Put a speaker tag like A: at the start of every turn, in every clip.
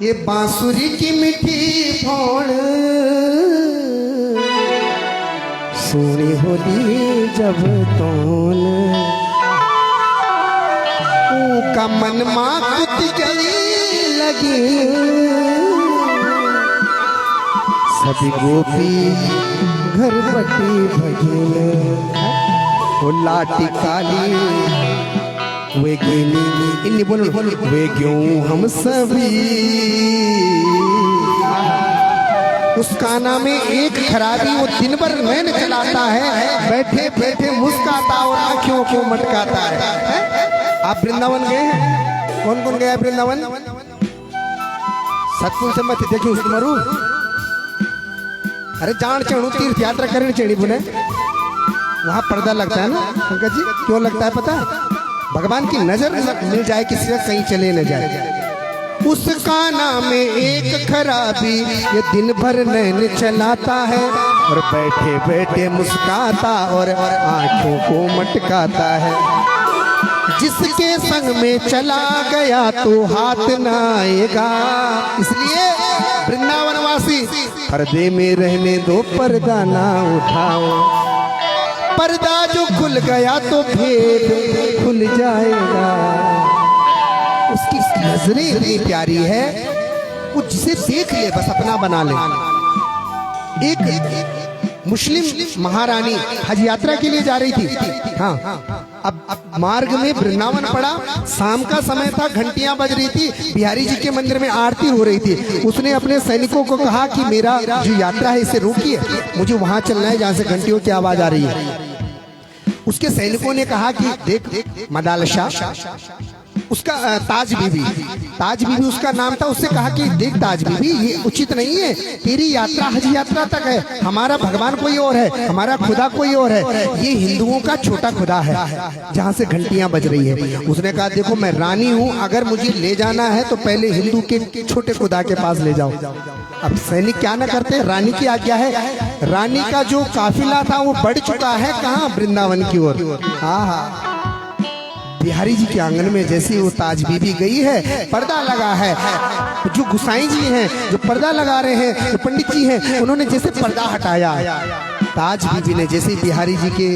A: ये बांसुरी की मीठी भौड़ सोनी होली जब तोन का मन माँ कुछ गई लगी सभी गोपी घर बटी भगिन वो लाटी काली वे गिनी बोलो वे क्यों हम सभी। उसका नाम है एक खराबी, वो दिन भर नैन चलाता है, बैठे बैठे मुस्काता और आंखों को मटकाता है। आप वृंदावन गए हैं? कौन कौन गया वृंदावन? सतपुर से मत देखिए उसको मरू। अरे जान चढ़ू तीर्थ यात्रा करने चढ़ी बुने, वहां पर्दा लगता है ना पंकज जी। क्यों लगता है पता है? भगवान की नजर मिल जाए किसी से, कहीं चले न जाए। उसका नाम है एक खराबी, ये दिन भर नैन चलाता है और बैठे बैठे मुस्काता और आंखों को मटकाता है। जिसके संग में चला गया तो हाथ न आएगा, इसलिए वृंदावन वासी पर्दे में रहने दो, पर्दा ना उठाओ। पर्दा जो खुल गया तो भेद खुल जाएगा। उसकी नजरें इतनी प्यारी है, वो जिसे देख ले बस अपना बना ले। एक मुस्लिम महारानी हज यात्रा के लिए जा रही थी। हाँ, अब मार्ग में वृंदावन पड़ा, शाम का समय था, घंटियां बज रही थी, बिहारी जी के मंदिर में आरती हो रही थी। उसने अपने सैनिकों को कहा कि मेरा जो यात्रा है इसे रोकिए, मुझे वहां चलना है जहां से घंटियों की आवाज आ रही है। उसके सैनिकों ने कहा कि देख मदालशा, उसका ताज बीबी उसका नाम था। उससे कहा कि देख ताज बीबी, ये उचित नहीं है, तेरी यात्रा हज यात्रा तक है, हमारा भगवान कोई और है, हमारा खुदा कोई और है, ये हिंदुओं का छोटा खुदा है जहाँ से घंटियां बज रही है। उसने कहा देखो मैं रानी हूँ, अगर मुझे ले जाना है तो पहले हिंदू के छोटे खुदा के पास ले जाओ। अब सैनिक क्या ना करते, रानी की आज्ञा है। रानी का जो काफिला था वो बढ़ चुका है कहाँ, वृंदावन की ओर। हाँ, बिहारी जी के आंगन में जैसे वो ताज बीबी गई है, पर्दा लगा है। जो गुसाई जी हैं, जो पर्दा लगा रहे हैं, जो पंडित जी हैं, उन्होंने जैसे पर्दा हटाया, ताज बीबी ने जैसे बिहारी जी के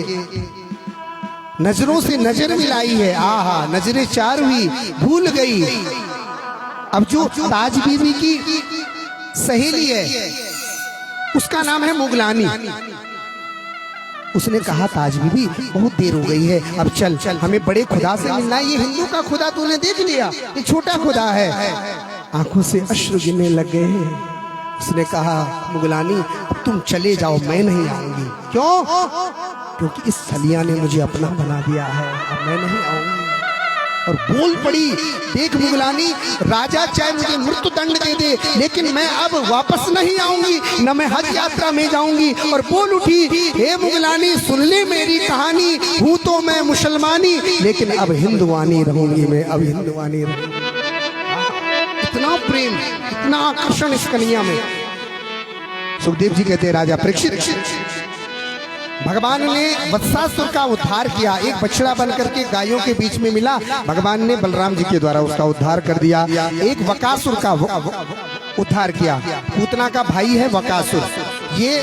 A: नजरों से नजर मिलाई है, आहा, नजरें चार हुई, भूल गई। अब जो ताज बीबी की सहेली है उसका नाम है मुगलानी। उसने कहा ताज बीबी बहुत देर हो गई है, अब चल हमें बड़े खुदा से मिलना है। ये हिंदू का खुदा तूने देख लिया, ये छोटा खुदा है। आंखों से अश्रु गिरने लग गए हैं। उसने कहा मुगलानी अब तुम चले जाओ, मैं नहीं आऊंगी। क्यों? क्योंकि इस सलिया ने मुझे अपना बना दिया है, अब मैं नहीं आऊंगी। और बोल पड़ी, देख मुगलानी, राजा चाहे मुझे मृत्यु दंड दे दे, लेकिन मैं अब वापस नहीं आऊंगी, न मैं हज यात्रा में जाऊंगी। और बोल उठी, हे मुगलानी सुन ले मेरी कहानी, हूँ तो मैं मुसलमानी, लेकिन अब हिंदुवानी रहूंगी मैं, अब हिंदुवानी रहूंगी। इतना प्रेम, इतना आकर्षण इस कन्या में। सुखदेव जी कहते हैं राजा परीक्षित, भगवान ने वत्सासुर का उद्धार किया। एक बछड़ा बन करके गायों के बीच में मिला, भगवान ने बलराम जी के द्वारा उसका उद्धार कर दिया। एक वकासुर का उद्धार किया, पूतना का भाई है वकासुर। ये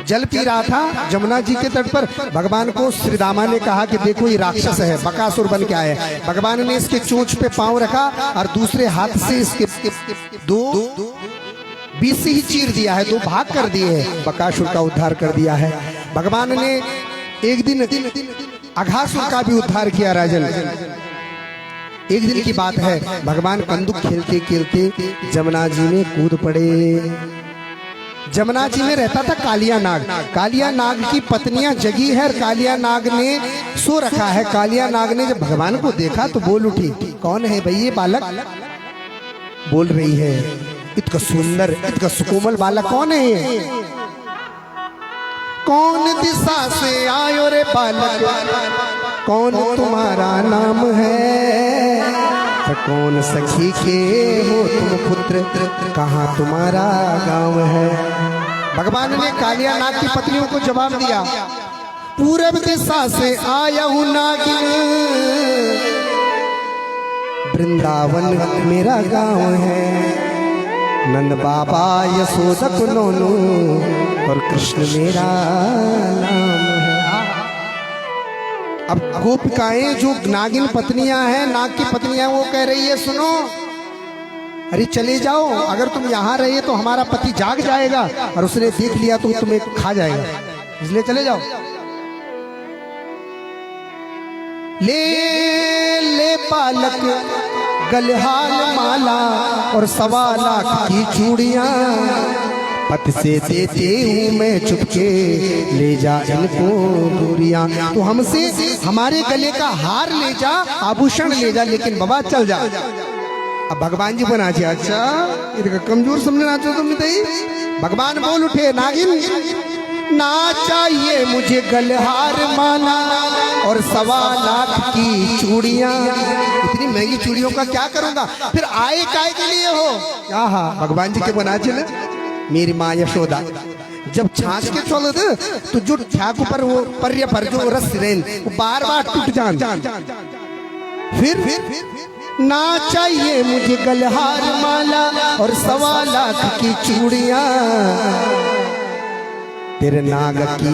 A: जल पी रहा था जमुना जी के तट पर। भगवान को श्रीदामा ने कहा कि देखो ये राक्षस है, बकासुर बन के आया है। भगवान ने इसके चोंच पे पांव रखा और दूसरे हाथ से इसके दो बीच से ही चीर दिया है, दो भाग कर दिए हैं, बकासुर का उद्धार कर दिया है। भगवान ने एक दिन अघासुर का भी उद्धार किया राजन। एक दिन की बात है, भगवान कंदुक खेलते खेलते जमुना जी में कूद पड़े। जमुना जी में रहता था कालिया नाग। कालिया नाग की पत्नियां जगी है और कालिया नाग ने सो रखा है। कालिया नाग ने जब भगवान को देखा तो बोल उठी, कौन है भाई ये बालक? बोल रही है, इतना सुंदर इतना सुकोमल बालक कौन है ये? कौन दिशा से आयो रे बालक, कौन तुम्हारा नाम है? तो कौन सखी के हो तुम पुत्र, कहाँ तुम्हारा गांव है? भगवान ने कालिया नाग की पत्नियों को जवाब दिया, पूरब दिशा से आया हूँ नागिन, वृंदावन मेरा गांव है। नंद बाबा यशोदा को नोनू और कृष्ण मेरा नाम है। अब गोपिकाएं जो नागिन पत्नियां हैं, नाग की पत्नियां, वो कह रही है सुनो, अरे चले जाओ, अगर तुम यहाँ रहे तो हमारा पति जाग जाएगा और उसने देख लिया तो तुम्हें खा जाएगा, इसलिए चले जाओ। ले ले पालक गलहाल माला और 1.25 लाख की चूड़ियां, पत से देते हूँ मैं चुपके, ले जा इनको दूरियां। तो हमसे हमारे गले का हार ले जा, आभूषण ले जा, लेकिन बाबा चल जा। अब भगवान जी बना चे, अच्छा ये कमजोर समझना चाहो तुम नहीं। भगवान बोल उठे, नागिन ना चाहिए मुझे गलहार माला और 1.25 लाख की चूड़ियां, इतनी महंगी चूड़ियों का क्या करूंगा, फिर आए काय के लिए हो। क्या भगवान जी के बना चे ना, मेरी माँ यशोदा जब छाछ के चल दे तो जो ठाकुर पर वो पर्य पर जो रस रेन वो बार बार टूट जान। फिर ना चाहिए मुझे गलहार माला और 1.25 लाख की चूड़ियां, तेरे नाग की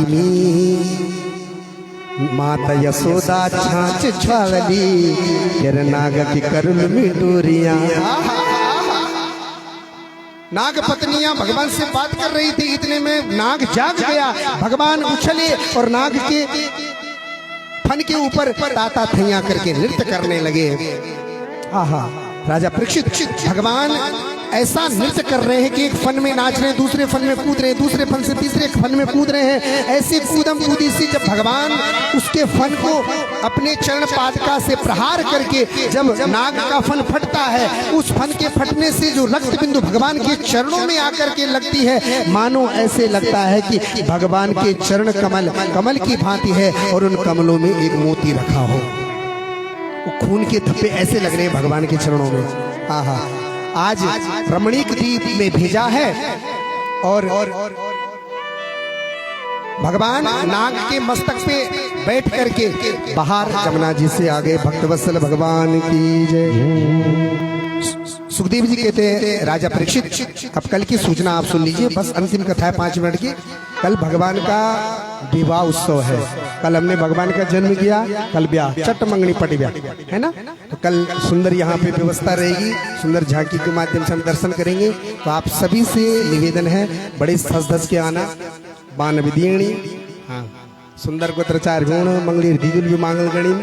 A: माता यशोदा छाछ छावली, तेरे नाग की करुल में डोरियां। नाग पत्नियां भगवान से बात कर रही थी, इतने में नाग जाग गया। भगवान उछले और नाग के फन के ऊपर ताता थैया करके नृत्य करने लगे। आहा, राजा परीक्षित, भगवान ऐसा नृत्य कर रहे हैं कि एक फन में नाच रहे हैं, दूसरे फन में कूद रहे हैं, दूसरे फन से तीसरे फन में कूद रहे हैं। ऐसी कूदम कूदी सी जब भगवान उसके फन को अपने चरण पादुका से प्रहार करके जब नाग का फन फटता है, उस फन के फटने से जो रक्त बिंदु भगवान के चरणों में आकर के लगती है, मानो ऐसे लगता है कि भगवान के चरण कमल कमल की भांति है और उन कमलों में एक मोती रखा हो। खून के थप्पे ऐसे लग रहे हैं भगवान के चरणों में। आहा, आज रमणीक द्वीप में भेजा है और भगवान नाग के मस्तक पे बैठ करके बाहर जमुना जी से आगे। भक्तवत्सल भगवान की जय। सुखदेव जी कहते हैं, राजा परीक्षित अब कल की सूचना आप सुन लीजिए, बस अंतिम कथा है 5 मिनट की। कल भगवान का विवाह उत्सव है। कल हमने भगवान का जन्म किया, कल ब्याह, चट मंगनी पट ब्याह है ना। तो कल सुंदर यहाँ पे व्यवस्था रहेगी, सुंदर झांकी के माध्यम से हम दर्शन करेंगे। तो आप सभी से निवेदन है, बड़े सज धज के आना। बान विधियणी, हाँ, सुंदर गोत्रचार गुण मंगली दीदुल भी मांगल गणी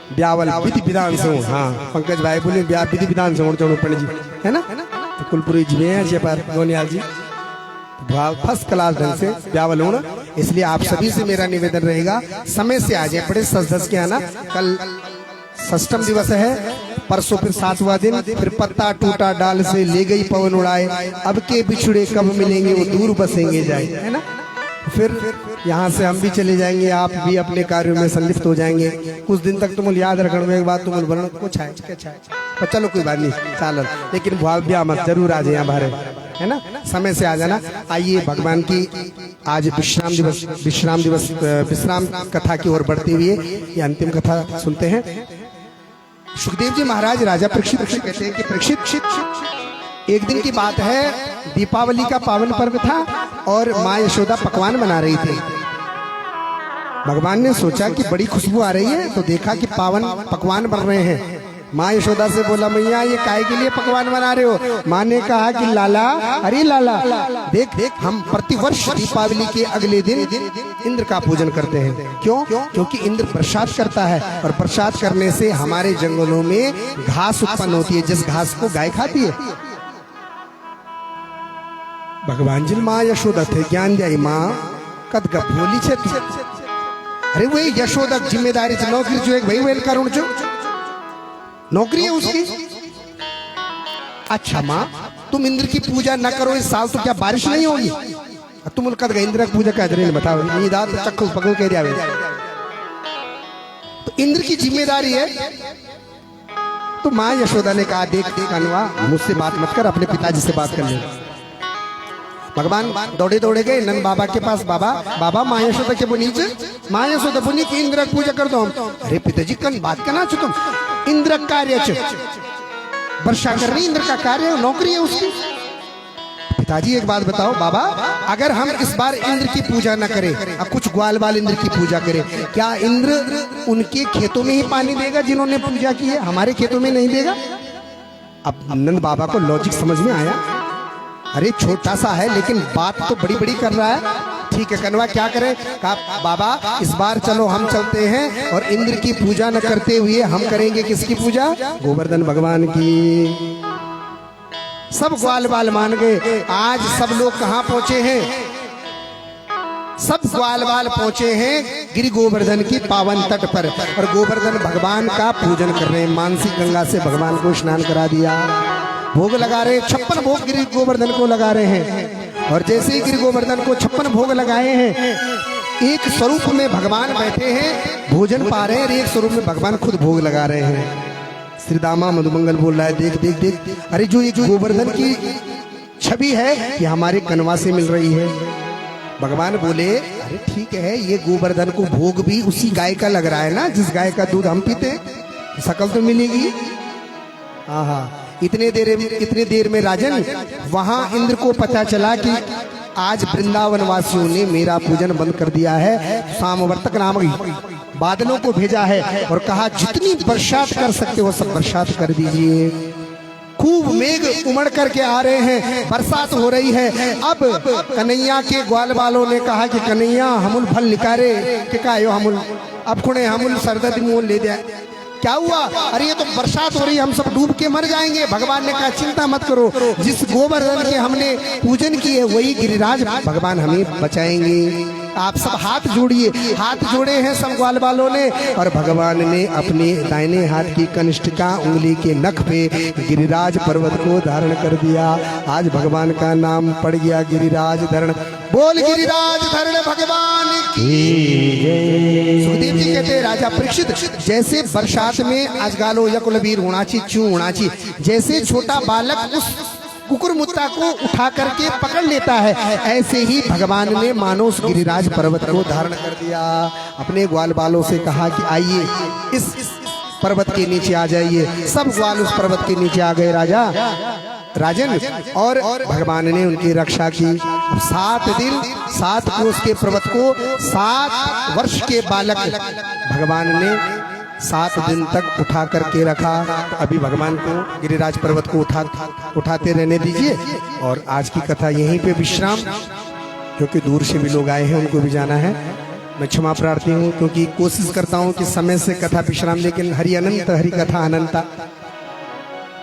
A: ब्यावल विधि विधान से। हाँ, पंकज भाई बोले ब्याह विधि विधान से चढ़ो पंडित जी है ना। तो कुलपुरी जी में है पर गोनियाल जी फर्स्ट क्लास ढंग से ब्यावल होना। इसलिए आप सभी से मेरा निवेदन रहेगा, समय से आ जाए, बड़े सज धज के आना। कल षष्ठम दिवस है, परसों फिर 7वां दिन, फिर पत्ता टूटा डाल से ले गई पवन उड़ाए, अब के बिछड़े कब मिलेंगे वो दूर बसेंगे जाए, है ना। फिर यहाँ से हम भी चले जाएंगे, आप भी अपने कार्यों में संलिप्त हो जाएंगे। कुछ दिन तक तुम याद रखने के बाद तुम वर्ण कुछ है पर चलो कोई बात नहीं चालन, लेकिन भाव्या मत जरूर आ जाए बाहर, है ना, समय से आ जाना। आइए भगवान की आज विश्राम कथा की ओर बढ़ते हुए ये अंतिम कथा सुनते हैं। सुखदेव जी महाराज राजा परीक्षित कहते हैं कि परीक्षित, एक दिन की बात है, दीपावली का पावन पर्व था और माँ यशोदा पकवान बना रही थी। भगवान ने सोचा कि बड़ी खुशबू आ रही है, तो देखा कि पावन पकवान बन रहे हैं। माँ यशोदा से बोला, मैया ये काहे के लिए पकवान बना रहे हो। माँ ने कहा कि लाला, अरे लाला देख देख, हम प्रतिवर्ष दीपावली के अगले दिन इंद्र का पूजन करते हैं। क्यों? क्योंकि इंद्र प्रसाद करता है और प्रसाद करने से हमारे जंगलों में घास उत्पन्न होती है, जिस घास को गाय खाती है। भगवान जी माँ यशोदा थे ज्ञान दिया, माँ कद का भोली छे। अरे वही यशोदा जिम्मेदारी से नौकरी जो एक भाई वेल करुण जो नौकरी है उसकी। अच्छा माँ, तुम इंद्र की पूजा न करो इस साल तो क्या बारिश नहीं होगी। तुम कद गए इंद्र की पूजा क्या करें बताओ, चक्कू पकड़ कह दिया। तो इंद्र की जिम्मेदारी है। तो माँ यशोदा ने कहा, देख देख अनुआ, मुझसे बात मत कर, अपने पिताजी से बात कर ले। भगवान दौड़े दौड़े गए नंद बाबा के पास। बाबा माँ यशोदा के बोनी माँ यशोदा बोनी की इंद्र पूजा कर दो हम। अरे पिताजी कन बात करना तुम, इंद्र कार्य वर्षा कर रही, इंद्र का कार्य नौकरी है उसकी। पिताजी एक बात बताओ बाबा, अगर हम इस बार इंद्र की पूजा न करें, अब कुछ ग्वाल बाल इंद्र की पूजा करें, क्या इंद्र उनके खेतों में ही पानी देगा जिन्होंने पूजा की है, हमारे खेतों में नहीं देगा? अब नंद बाबा को लॉजिक समझ में आया। अरे छोटा सा है लेकिन बात तो बड़ी बड़ी कर रहा है। ठीक है कनवा क्या करें? कहा बाबा इस बार चलो हम चलते हैं और इंद्र की पूजा न करते हुए हम करेंगे किसकी पूजा? गोवर्धन भगवान की। सब ग्वाल बाल मान गए। आज सब लोग कहाँ पहुंचे हैं? सब ग्वाल बाल पहुंचे हैं गिरि गोवर्धन की पावन तट पर और गोवर्धन भगवान का पूजन कर रहे हैं। मानसी गंगा से भगवान को स्नान करा दिया, भोग लगा रहे, 56 भोग गिरि गोवर्धन को लगा रहे हैं। और जैसे ही गिरि गोवर्धन को 56 भोग लगाए हैं, एक स्वरूप में भगवान बैठे हैं, भोजन पा रहे हैं, एक स्वरूप में भगवान खुद भोग लगा रहे हैं। श्री दामा मधुमंगल बोल रहा है, देख देख देख, अरे जो ये गोवर्धन की छवि है ये हमारे कनवा से मिल रही है। भगवान बोले अरे ठीक है, ये गोवर्धन को भोग भी उसी गाय का लग रहा है ना जिस गाय का दूध हम पीते, शकल तो मिलेगी। हाँ, इतने देर में राजन वहां इंद्र को पता चला कि आज वृंदावन वासियों ने मेरा पूजन बंद कर दिया है। सामवर्तक नामक बादलों को भेजा है और कहा जितनी बरसात कर सकते हो सब बरसात कर दीजिए। खूब मेघ उमड़ करके आ रहे हैं, बरसात हो रही है। अब कन्हैया के ग्वाल बालों ने कहा कि कन्हैया हमुल फल निकारे के का यो हमुल अब खुणे हमुल सरदद मुंह ले दिया। क्या हुआ? अरे ये तो बरसात हो रही है, हम सब डूब के मर जाएंगे। भगवान ने कहा चिंता मत करो, जिस गोवर्धन के हमने पूजन किए वही गिरिराज भगवान हमें बचाएंगे। आप सब हाथ जोड़िए। हाथ जोड़े हैं सब ग्वाल बालों ने और भगवान ने अपने दाहिने हाथ की कनिष्ठिका उंगली के नख पे गिरिराज पर्वत को धारण कर दिया। आज भगवान का नाम पड़ गया गिरिराज धरण। बोल गिरिराज धरण भगवान की जय। सुखदेव जी कहते हैं राजा परीक्षित, जैसे बरसात में अजगालो यकुलबीर होनाची चू होनाची, जैसे छोटा बालक उस कुकुर मुत्ता को उठा करके पकड़ लेता है, ऐसे ही भगवान ने मानो उस गिरिराज पर्वत को धारण कर दिया। अपने ग्वाल बालों से कहा कि आइए इस पर्वत के नीचे आ जाइए। सब ग्वाल उस पर्वत के नीचे आ गए राजन, और भगवान ने उनकी रक्षा की। 7 दिन 7 कोस के पर्वत को 7 वर्ष के बालक भगवान ने 7 दिन तक उठा करके रखा। तो अभी भगवान को गिरिराज पर्वत को उठाते रहने दीजिए और आज की कथा यहीं पे विश्राम, क्योंकि दूर से भी लोग आए हैं उनको भी जाना है। मैं क्षमा प्रार्थी हूँ क्योंकि कोशिश करता हूँ कि समय से कथा विश्राम, लेकिन हरि अनंत हरि कथा अनंता।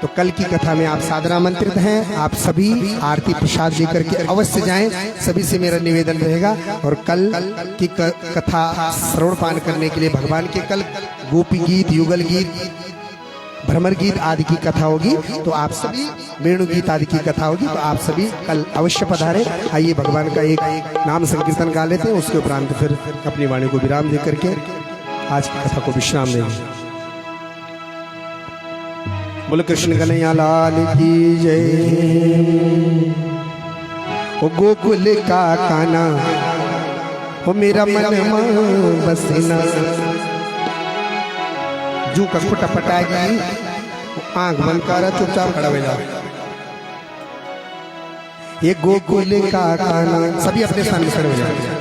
A: तो कल की कथा में आप सादर आमंत्रित हैं। आप सभी आरती प्रसाद लेकर के अवश्य जाएं, सभी से मेरा निवेदन रहेगा। और कल की कथा श्रवण पान करने के लिए भगवान के कल गोपी गीत, युगल गीत, भ्रमर गीत आदि की कथा होगी। तो आप सभी वेणु गीत आदि की कथा होगी, तो आप सभी कल अवश्य पधारें। आइए भगवान का एक नाम संकीर्तन गा लेते हैं, उसके उपरांत फिर अपनी वाणी को विराम दे करके आज की कथा को विश्राम देंगे। बोल कृष्ण कन्हैया लाल की जय। ओ गोकुल का काना हो मेरा मन बसना, जू का फुटा पटाएगी आंख बंद कर चुपचाप खड़ा हो जाओ। ये गोकुल का काना, सभी अपने सामने खड़े हो जाओ।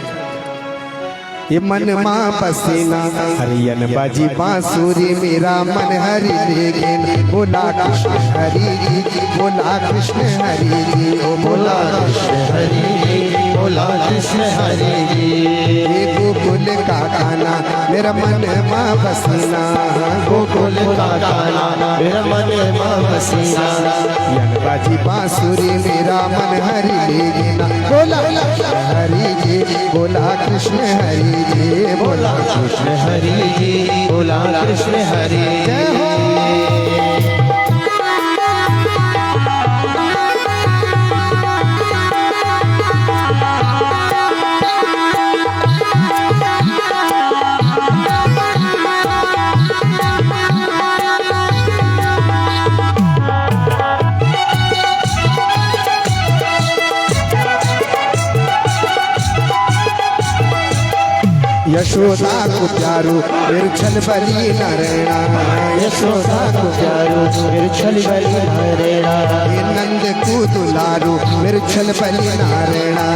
A: ये मन माँ बसेना हरियन बाजी बांसुरी, मेरा मन हरि लेगे। बोला कृष्ण हरि जी, बोला कृष्ण हरि जी, ओ बोला कृष्ण हरि जी, बोला कृष्ण हरि जी। ये गोकुल का गाना मेरा मन माँ बसेना, गोकुल का गाना मेरा मन माँ बसेना। यन बाजी बांसुरी मेरा मन हरि लेगे। बोला कृष्ण हरि जी, बोला कृष्ण हरि जी, बोला कृष्ण हरि जी, बोला कृष्ण हरि। जय हो। यशोदा को प्यारो फिर छल बली नारायणा,
B: यशोदा को प्यारो फिर छल बली नारायणा,
A: ये नंद को दुलारो फिर छल बली नारायणा,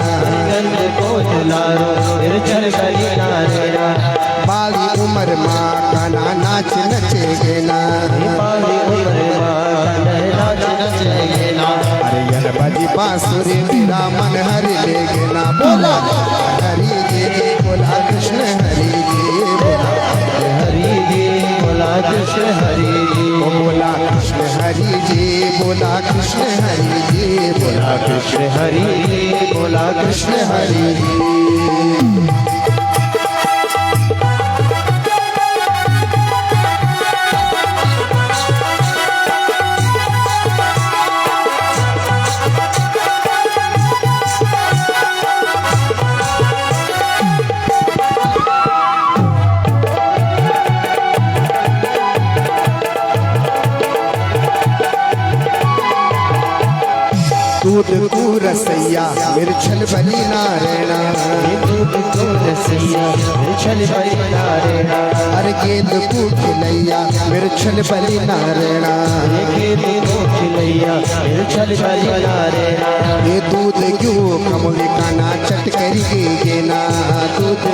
B: नंद को दुलारो फिर छल बली नारायणा,
A: बाली उम्र माँ का नाच नचेगे ना,
B: बाली उम्र माँ का नाच नचेगे ना,
A: अरे यह बजी बांसुरी मेरा मन हरि लेगे ना, बोला हरि जी बोला कृष्ण हरि जी, बोला
B: हरि जी बोला कृष्ण हरि जी,
A: बोला कृष्ण हरि जी, बोला कृष्ण हरि जी, बोला
B: कृष्ण हरि जी
A: बोला कृष्ण हरि जी। दूध को रसैया मिर्छल बली नारायणा,
B: दूध को रसैया मिर्छल बली नारायणा,
A: अरे गेंद को खिलैया मिर्छल बली नारायणा,
B: गेंद को खिलैया मिर्छल बली नारायणा,
A: ये दूध क्यों कमल का ना चट करी गे ना, दूध